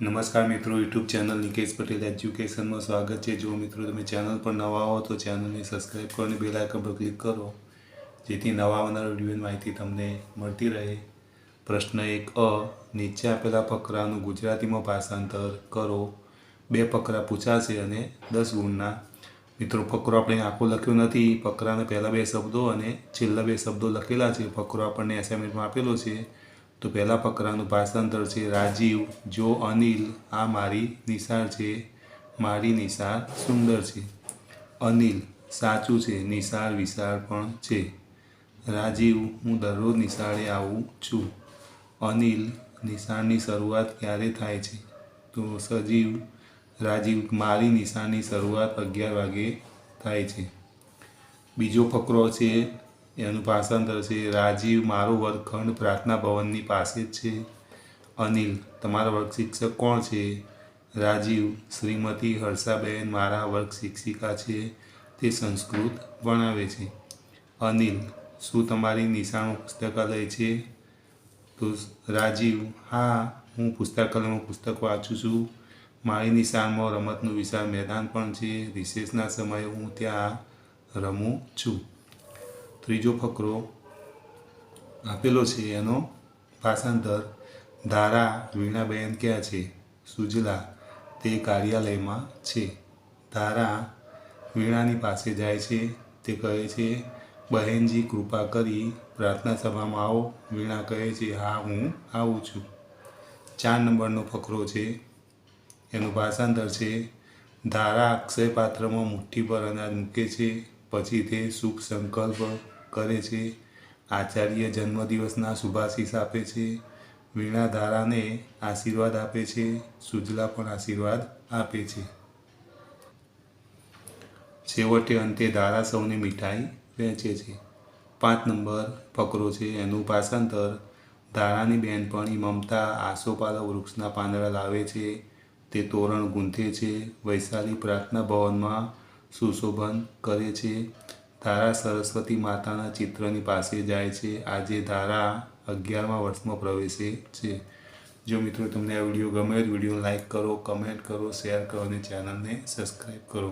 નમસ્કાર મિત્રો, YouTube channel Nikesh Patel એજ્યુકેશનમાં સ્વાગત છે। જો મિત્રો તમે ચેનલ પર નવા હો તો ચેનલને સબસ્ક્રાઈબ કરો અને બેલ આઇકન પર ક્લિક કરો, જેથી નવા આવનાર વિડીયોની માહિતી તમને મળતી રહે। પ્રશ્ન 1 અ, નીચે આપેલા ફકરાનું ગુજરાતીમાં ભાષાંતર કરો। 2 ફકરા પૂછાશે અને 10 ગુણના। મિત્રો, ફકરો આપણે આખો લખ્યો નથી, ફકરાના પહેલા 2 શબ્દો અને છેલ્લા 2 શબ્દો લખેલા છે। ફકરો આપણને એસાઇનમેન્ટમાં આપેલો છે। તો પહેલા ફકરાનું ભાષાંતર છે રાજીવ, જો અનિલ, આ મારી નિશાળ છે, મારી નિશાળ સુંદર છે। અનિલ, સાચું છે, નિશાળ વિશાળ પણ છે। રાજીવ, હું દરરોજ નિશાળે આવું છું। અનિલ, નિશાળની શરૂઆત ક્યારે થાય છે? તો સજીવ, રાજીવ, મારી નિશાળની શરૂઆત 11 વાગે થાય છે। બીજો ફકરો છે, એનું ભાષાંતર છે રાજીવ, મારો વર્ગખંડ પ્રાર્થના ભવનની પાસે જ છે। અનિલ, તમારા વર્ગ શિક્ષક કોણ છે? રાજીવ, શ્રીમતી હર્ષાબેન મારા વર્ગ શિક્ષિકા છે, તે સંસ્કૃત ભણાવે છે। અનિલ, શું તમારી નિશાળમાં પુસ્તકાલય છે? તો રાજીવ, હા, હું પુસ્તકાલયમાં પુસ્તક વાંચું છું। મારી નિશાળમાં રમતનું વિશાળ મેદાન પણ છે, રિસેસના સમયે હું ત્યાં રમું છું। ત્રીજો ફકરો આપેલો છે, એનો ભાષાંતર ધારા, વીણાબેન ક્યાં છે? સુજલા, તે કાર્યાલયમાં છે। ધારા વીણાની પાસે જાય છે, તે કહે છે, બહેનજી કૃપા કરી પ્રાર્થના સભામાં આવો। વીણા કહે છે, હા, હું આવું છું। 4 નંબરનો ફકરો છે, એનું ભાષાંતર છે ધારા અક્ષય પાત્રમાં મુઠ્ઠી પર અનાજ મૂકે છે, પછી તે શુભ સંકલ્પ કરે છે। આચાર્ય જન્મદિવસના શુભાશીષ આપે છે। વીણા ધારાને આશીર્વાદ આપે છે, સુજલા પણ આશીર્વાદ આપે છે। છેવટે અંતે ધારા સૌને મીઠાઈ વહેંચે છે। 5 નંબર ફકરો છે, એનું ભાષાંતર ધારાની બહેનપણી મમતા આસોપાલવ વૃક્ષના પાંદડા લાવે છે, તે તોરણ ગૂંથે છે। વૈશાલી પ્રાર્થના ભવનમાં સુશોભન કરે છે। ધારા સરસ્વતી માતાના ચિત્રની પાસે જાય છે। આજે ધારા 11મા વર્ષમાં પ્રવેશે છે। જો મિત્રો તમને આ વિડીયો ગમે તો વિડીયો લાઈક કરો, કમેન્ટ કરો, શેર કરો અને ચેનલને સબસ્ક્રાઈબ કરો।